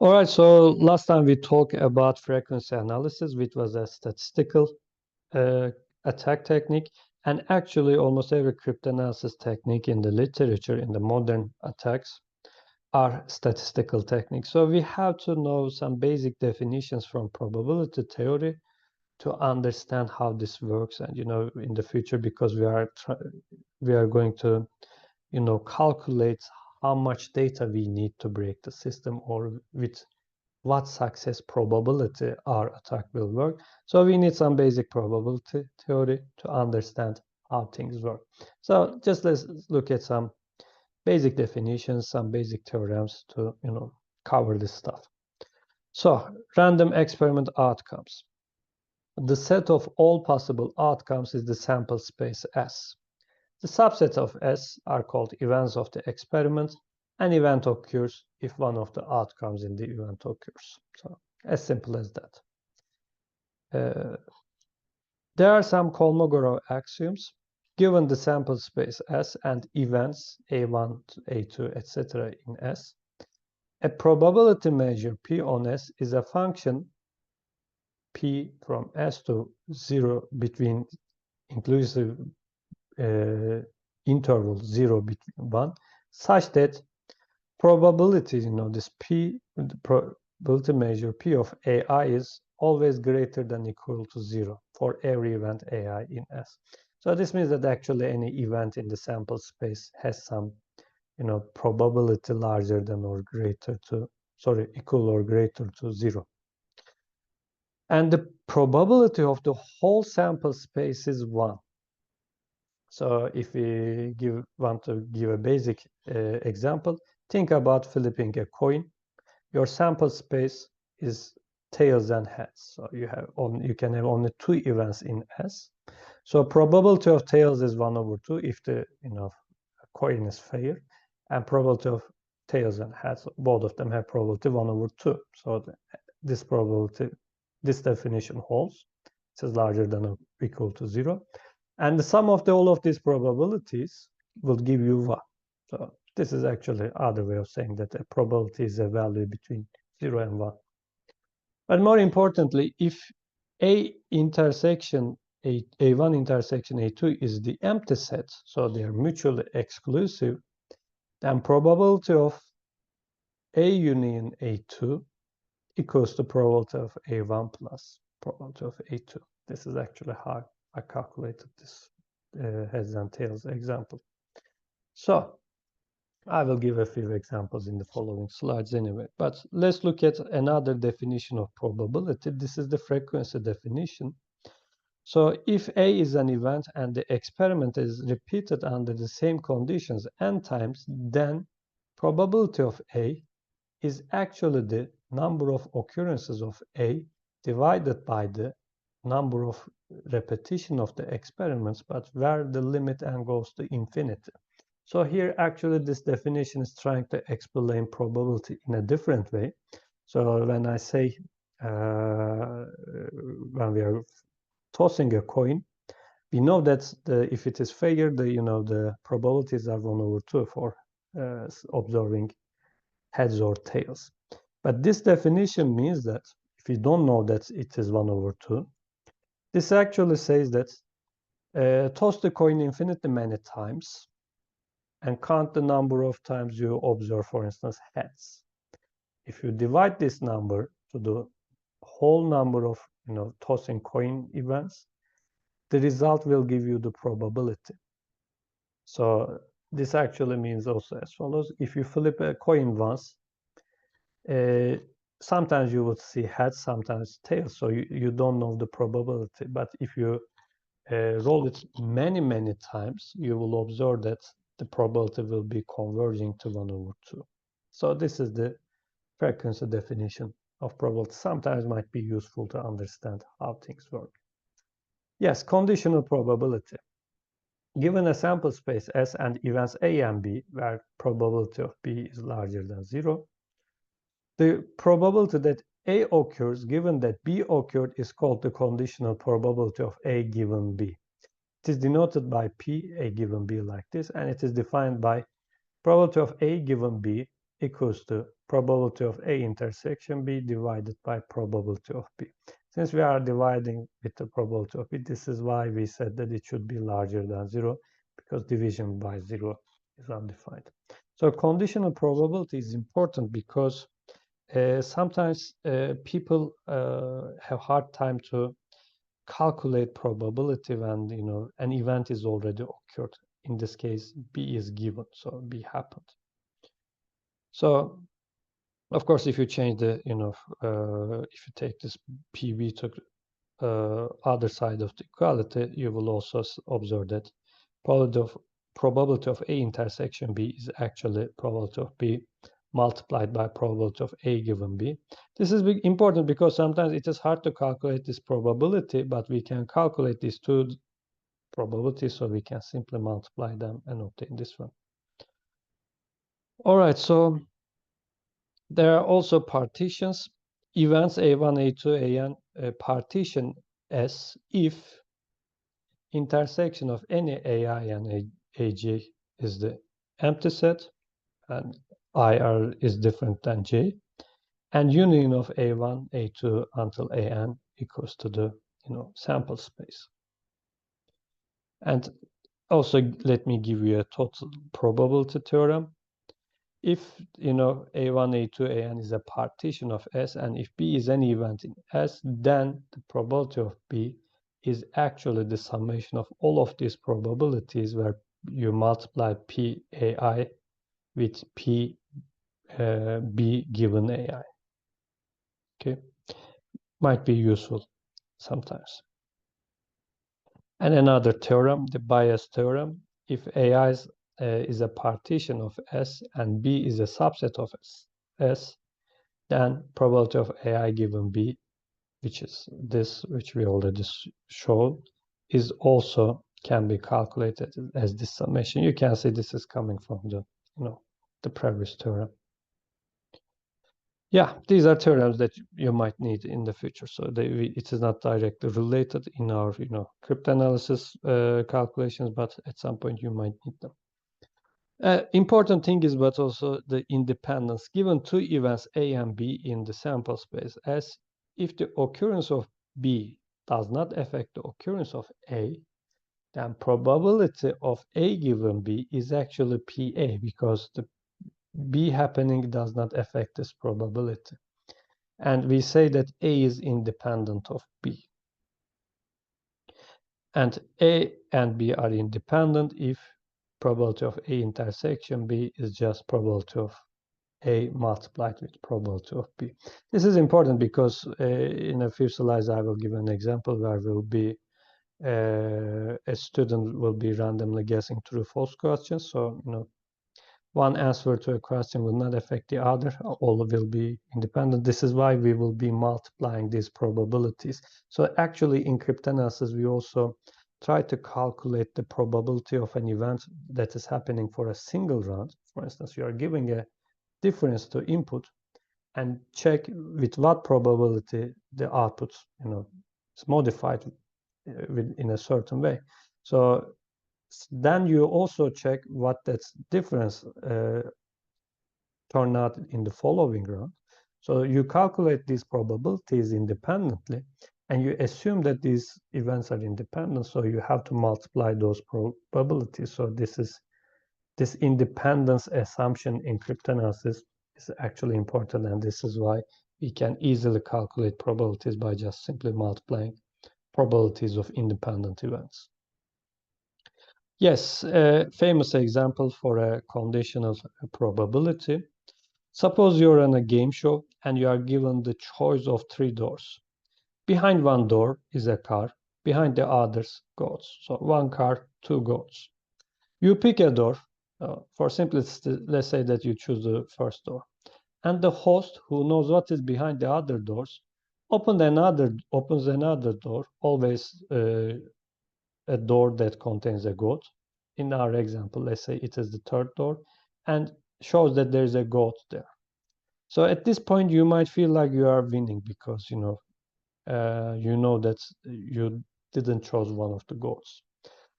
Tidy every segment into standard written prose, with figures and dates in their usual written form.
All right, so last time we talked about frequency analysis, which was a statistical attack technique, and actually almost every cryptanalysis technique in the literature, in the modern attacks, are statistical techniques. So we have to know some basic definitions from probability theory to understand how this works, and in the future, because we are going to calculate how much data we need to break the system, or with what success probability our attack will work. So we need some basic probability theory to understand how things work. So just let's look at some basic definitions, some basic theorems to cover this stuff. So random experiment outcomes. The set of all possible outcomes is the sample space S. The subsets of S are called events of the experiment. An event occurs if one of the outcomes in the event occurs. So as simple as that. There are some Kolmogorov axioms. Given the sample space S and events A1, A2, etc. in S, a probability measure P on S is a function P from S to 0 between inclusive interval 0 between 1, such that probability, this P, the probability measure P of AI is always greater than equal to 0 for every event AI in S. So this means that actually any event in the sample space has some, probability larger than or greater to, equal or greater to 0. And the probability of the whole sample space is 1. So if we want to give a basic example, think about flipping a coin. Your sample space is tails and heads. So you can have only 2 events in S. So probability of tails is 1/2 if the coin is fair, and probability of tails and heads, both of them have probability 1/2. So this definition holds. It is larger than or equal to 0. And the sum of all of these probabilities will give you 1. So this is actually other way of saying that a probability is a value between 0 and 1. But more importantly, if A1 intersection A2 is the empty set, so they are mutually exclusive, then probability of A union A2 equals to probability of A1 plus probability of A2. This is actually how I calculated this heads and tails example. So I will give a few examples in the following slides anyway, but let's look at another definition of probability. This is the frequency definition. So if A is an event and the experiment is repeated under the same conditions n times, then probability of A is actually the number of occurrences of A divided by the number of repetition of the experiments, but where the limit n goes to infinity. So here actually this definition is trying to explain probability in a different way. So when I say when we are tossing a coin, we know that if it is fair, the probabilities are 1/2 for observing heads or tails. But this definition means that if you don't know that it is 1/2, this actually says that toss the coin infinitely many times and count the number of times you observe, for instance, heads. If you divide this number to the whole number of tossing coin events, the result will give you the probability. So this actually means also as follows: if you flip a coin once, sometimes you would see heads, sometimes tails, so you don't know the probability. But if you roll it many times, you will observe that the probability will be converging to 1/2. So this is the frequency definition of probability. Sometimes might be useful to understand how things work. Yes, conditional probability. Given a sample space S and events A and B, where probability of B is larger than 0, the probability that A occurs given that B occurred is called the conditional probability of A given B. It is denoted by P, A given B like this, and it is defined by probability of A given B equals to probability of A intersection B divided by probability of B. Since we are dividing with the probability of B, this is why we said that it should be larger than 0, because division by 0 is undefined. So conditional probability is important because sometimes people have hard time to calculate probability when an event is already occurred. In this case, B is given, so B happened. So of course, if you change the if you take this PB to other side of the equality, you will also observe that probability of A intersection B is actually probability of B multiplied by probability of A given B. This is important because sometimes it is hard to calculate this probability, but we can calculate these two probabilities, so we can simply multiply them and obtain this one. All right, so there are also partitions. Events A1, A2, AN partition S if intersection of any AI and AJ is the empty set, and IR is different than J, and union of A1, A2 until AN equals to the sample space. And also let me give you a total probability theorem. If A1, A2, AN is a partition of S, and if B is any event in S, then the probability of B is actually the summation of all of these probabilities, where you multiply P AI with P B given AI. Okay, might be useful sometimes. And another theorem, the bias theorem. If AI is a partition of S and B is a subset of S, then probability of AI given B, which is this, which we already showed, is also can be calculated as this summation. You can see this is coming from the previous theorem. Yeah, these are theorems that you might need in the future. So it is not directly related in our cryptanalysis calculations, but at some point you might need them. Important thing is, but also the independence. Given two events A and B in the sample space, as if the occurrence of B does not affect the occurrence of A, then probability of A given B is actually PA, because the B happening does not affect this probability. And we say that A is independent of B. And A and B are independent if probability of A intersection B is just probability of A multiplied with probability of B. This is important because in a few slides I will give an example where will be a student will be randomly guessing true false questions. So one answer to a question will not affect the other. All will be independent. This is why we will be multiplying these probabilities. So actually in cryptanalysis, we also try to calculate the probability of an event that is happening for a single round. For instance, you are giving a difference to input and check with what probability the output is modified in a certain way. So then you also check what that difference turn out in the following round. So you calculate these probabilities independently, and you assume that these events are independent, so you have to multiply those probabilities. So this independence assumption in cryptanalysis is actually important, and this is why we can easily calculate probabilities by just simply multiplying probabilities of independent events. Yes, a famous example for a conditional probability. Suppose you're on a game show and you are given the choice of 3 doors. Behind one door is a car, behind the others, goats. So 1 car, 2 goats. You pick a door. For simplicity, let's say that you choose the first door. And the host, who knows what is behind the other doors, opens another door, always a door that contains a goat. In our example, let's say it is the 3rd door, and shows that there is a goat there. So at this point, you might feel like you are winning because you know that you didn't choose one of the goats.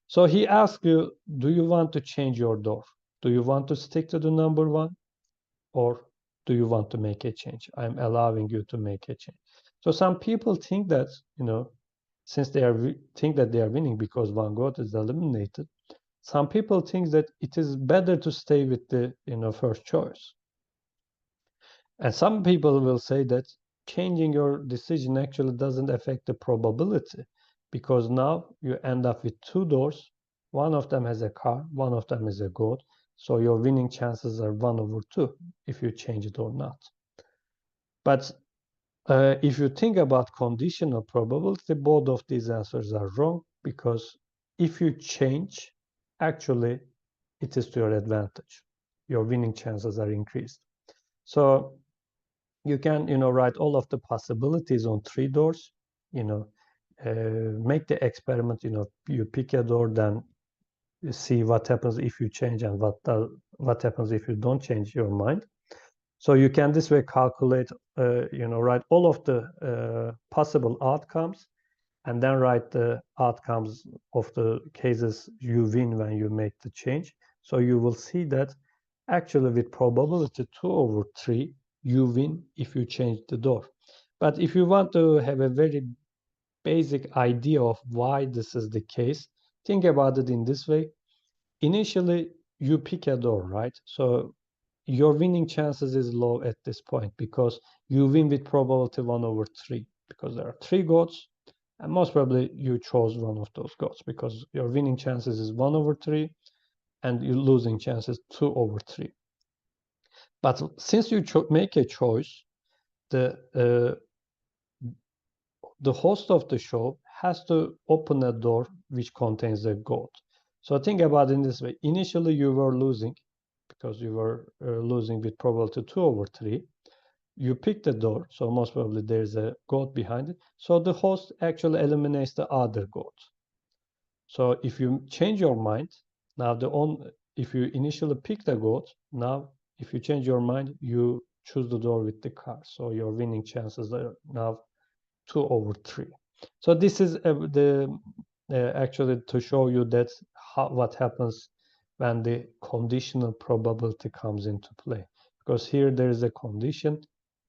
So he asks you, do you want to change your door? Do you want to stick to the number 1, or do you want to make a change? I'm allowing you to make a change. So some people think that, since they think that they are winning because one goat is eliminated, some people think that it is better to stay with the first choice. And some people will say that changing your decision actually doesn't affect the probability, because now you end up with two doors. One of them has a car, one of them is a goat. So your winning chances are 1/2 if you change it or not. But if you think about conditional probability, both of these answers are wrong, because if you change, actually it is to your advantage. Your winning chances are increased. So you can, write all of the possibilities on 3 doors, make the experiment, you pick a door, then you see what happens if you change and what happens if you don't change your mind. So you can this way calculate, write all of the possible outcomes, and then write the outcomes of the cases you win when you make the change. So you will see that actually with probability 2/3, you win if you change the door. But if you want to have a very basic idea of why this is the case, think about it in this way. Initially, you pick a door, right? So your winning chances is low at this point because you win with probability 1/3, because there are 3 goats, and most probably you chose one of those goats because your winning chances is 1/3 and your losing chances 2/3. But since you make a choice, the host of the show has to open a door which contains a goat. So think about it in this way. Initially, you were losing because you were losing with probability 2/3. You pick the door, so most probably there's a goat behind it. So the host actually eliminates the other goat. So if you change your mind, now if you initially pick the goat, now if you change your mind, you choose the door with the car. So your winning chances are now 2/3. So this is actually to show you that what happens when the conditional probability comes into play. Because here there is a condition,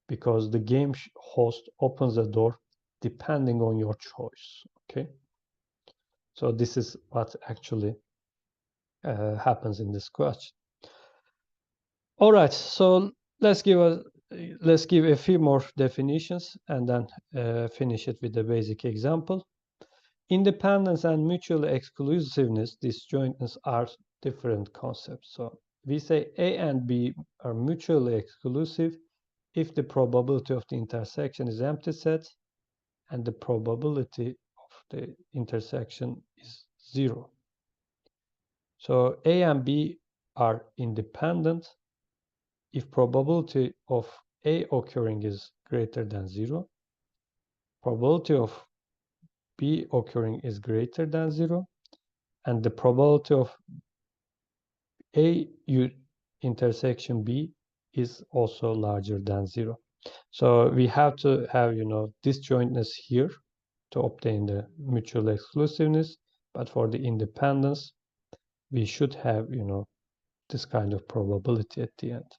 because the game host opens a door depending on your choice. Okay. So this is what actually happens in this question. All right, so let's give a few more definitions and then finish it with a basic example. Independence and mutual exclusiveness, disjointness, are different concepts. So we say A and B are mutually exclusive if the probability of the intersection is empty set and the probability of the intersection is 0. So A and B are independent if probability of A occurring is greater than 0, probability of B occurring is greater than 0, and the probability of A intersection B is also larger than 0. So we have to have, disjointness here to obtain the mutual exclusiveness, but for the independence, we should have, this kind of probability at the end.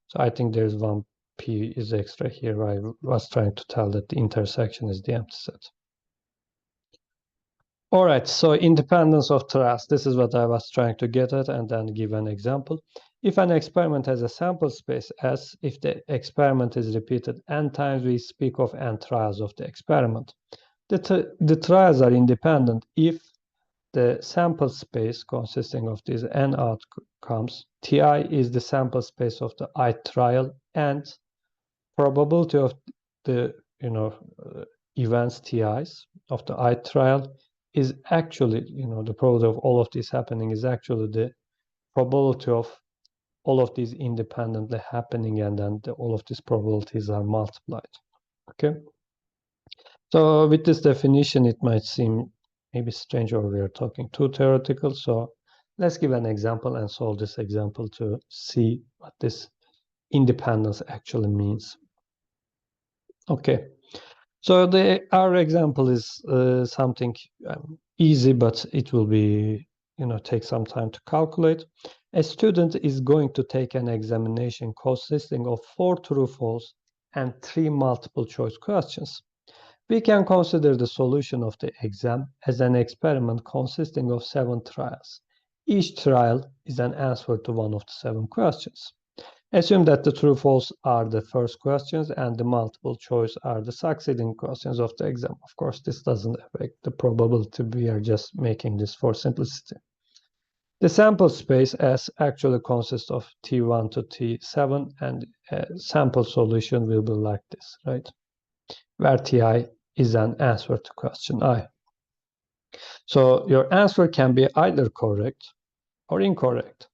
So I think there's one P is extra here. I was trying to tell that the intersection is the empty set. All right, so independence of trust. This is what I was trying to get at, and then give an example. If an experiment has a sample space S, if the experiment is repeated n times, we speak of n trials of the experiment. The trials are independent if the sample space consisting of these n outcomes, Ti is the sample space of the ith trial, and probability of the events Ti's of the ith trial is actually, the probability of all of this happening is actually the probability of all of these independently happening, and then all of these probabilities are multiplied. Okay. So with this definition, it might seem maybe strange, or we are talking too theoretical. So let's give an example and solve this example to see what this independence actually means. Okay. So our example is something easy, but it will be, take some time to calculate. A student is going to take an examination consisting of 4 true-false and 3 multiple-choice questions. We can consider the solution of the exam as an experiment consisting of 7 trials. Each trial is an answer to one of the 7 questions. Assume that the true-false are the first questions and the multiple choice are the succeeding questions of the exam. Of course, this doesn't affect the probability. We are just making this for simplicity. The sample space S actually consists of T1 to T7, and a sample solution will be like this, right? Where Ti is an answer to question I. So your answer can be either correct or incorrect.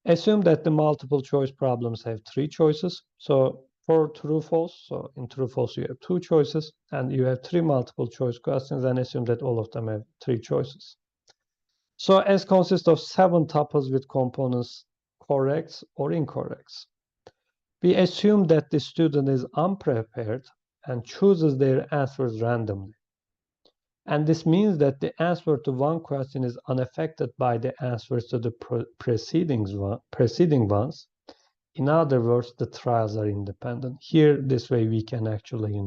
Assume that the multiple choice problems have 3 choices. So for true false, so in true false you have 2 choices and you have 3 multiple choice questions, and assume that all of them have 3 choices. So S consists of 7 tuples with components corrects or incorrects. We assume that the student is unprepared and chooses their answers randomly. And this means that the answer to one question is unaffected by the answers to the preceding ones. In other words, the trials are independent. Here, this way we can actually,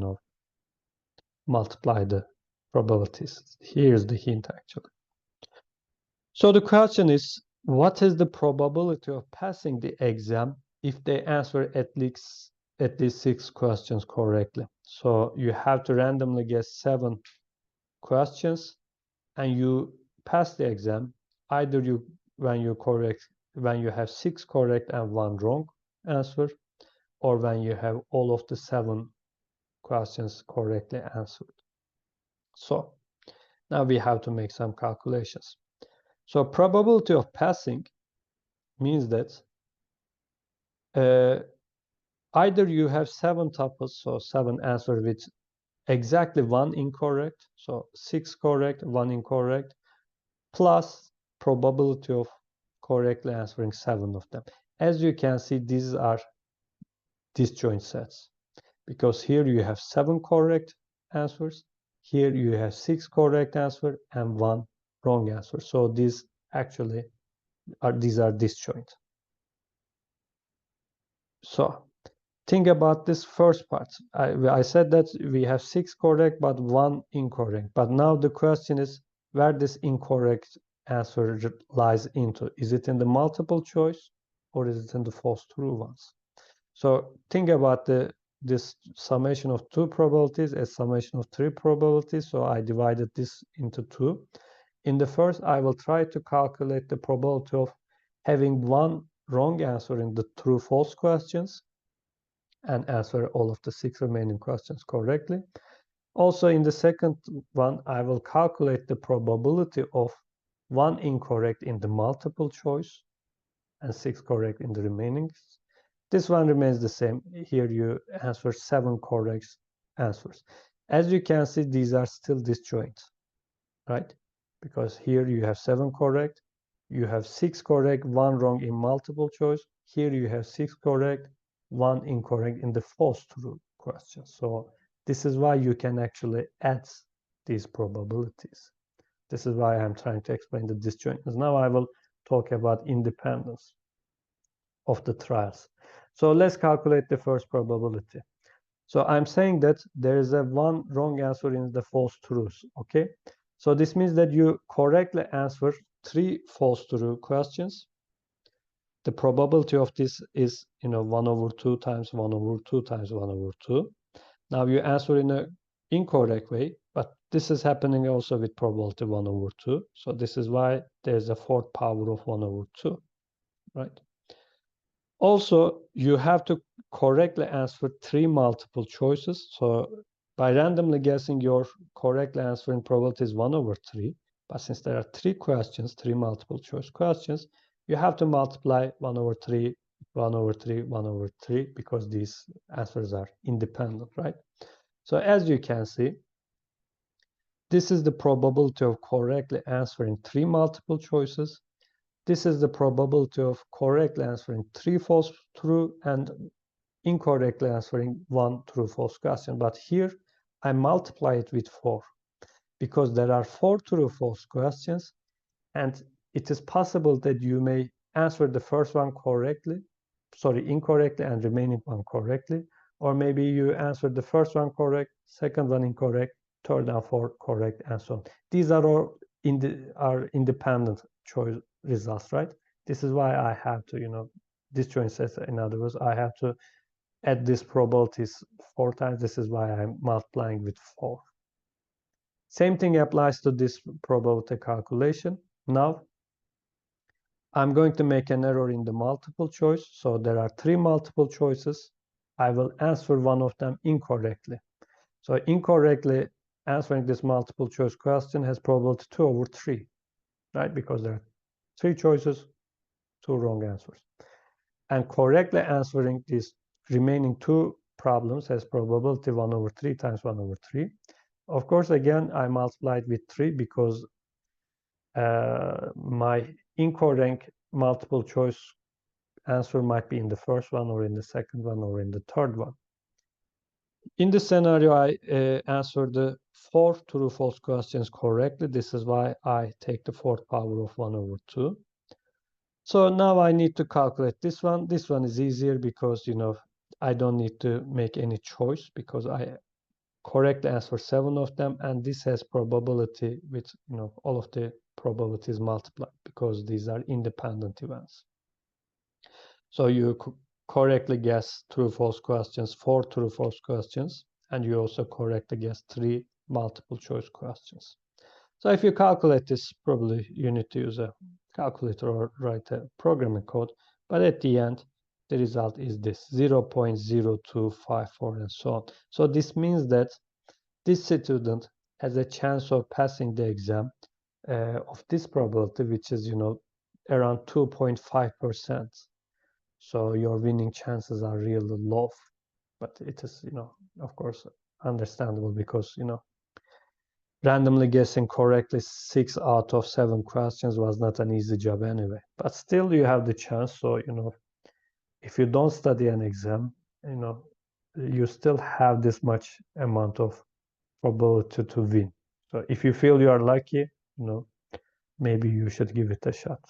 multiply the probabilities. Here's the hint actually. So the question is, what is the probability of passing the exam if they answer at least 6 questions correctly? So you have to randomly guess 7 questions and you pass the exam. Either when you have 6 correct and 1 wrong answer, or when you have all of the 7 questions correctly answered. So now we have to make some calculations. So probability of passing means that either you have 7 tuples, so 7 answers with exactly 1 incorrect, so 6 correct, 1 incorrect, plus probability of correctly answering 7 of them. As you can see, these are disjoint sets, because here you have 7 correct answers, here you have 6 correct answers and 1 wrong answer. So these actually are disjoint. So think about this first part. I said that we have 6 correct but 1 incorrect. But now the question is where this incorrect answer lies into. Is it in the multiple choice or is it in the false true ones? So think about this summation of 2 probabilities as summation of 3 probabilities. So I divided this into 2. In the first, I will try to calculate the probability of having 1 wrong answer in the true-false questions and answer all of the 6 remaining questions correctly. Also, in the second one, I will calculate the probability of 1 incorrect in the multiple choice and 6 correct in the remaining. This one remains the same. Here you answer 7 correct answers. As you can see, these are still disjoint, right? Because here you have 7 correct, you have 6 correct, 1 wrong in multiple choice. Here you have 6 correct, 1 incorrect in the false true question. So this is why you can actually add these probabilities. This is why I'm trying to explain the disjointness. Now I will talk about independence of the trials. So let's calculate the first probability. So I'm saying that there is a 1 wrong answer in the false truths, okay? So this means that you correctly answer 3 false true questions. The probability of this is, 1/2 times 1/2 times 1/2. Now you answer in an incorrect way, but this is happening also with probability 1/2. So this is why there's a 4th power of 1/2, right? Also, you have to correctly answer 3 multiple choices. So by randomly guessing, your correctly answering probability is 1/3. But since there are 3 questions, 3 multiple choice questions, you have to multiply 1/3, 1/3, 1/3, because these answers are independent, right? So as you can see, this is the probability of correctly answering 3 multiple choices. This is the probability of correctly answering 3 false true and incorrectly answering 1 true false question. But here I multiply it with 4 because there are 4 true false questions, and it is possible that you may answer the first one incorrectly, and remaining one correctly, or maybe you answer the first one correct, second one incorrect, third and fourth correct, and so on. These are all independent choice results, right? This is why I have to, disjoint sets, in other words, I have to add these probabilities 4 times. This is why I'm multiplying with 4. Same thing applies to this probability calculation. Now, I'm going to make an error in the multiple choice. So there are 3 multiple choices. I will answer one of them incorrectly. So incorrectly answering this multiple choice question has probability 2 over 3, right? Because there are 3 choices, 2 wrong answers. And correctly answering these remaining 2 problems has probability 1 over 3 times 1 over 3. Of course, again, I multiplied with 3 because my incorrect multiple choice answer might be in the first one, or in the second one, or in the third one. In this scenario, I answered the 4 true-false questions correctly. This is why I take the 4th power of 1 over 2. So now I need to calculate this one. This one is easier because, I don't need to make any choice because I correctly answer 7 of them, and this has probability with, all of the probabilities multiplied because these are independent events. So you correctly guess true-false questions, 4 true-false questions, and you also correctly guess 3 multiple-choice questions. So if you calculate this, probably you need to use a calculator or write a programming code, but at the end, the result is this, 0.0254 and so on. So this means that this student has a chance of passing the exam of this probability, which is, around 2.5%. So your winning chances are really low, but it is, of course, understandable because, randomly guessing correctly 6 out of 7 questions was not an easy job anyway. But still, you have the chance. So, if you don't study an exam, you still have this much amount of probability to win. So if you feel you are lucky, maybe you should give it a shot.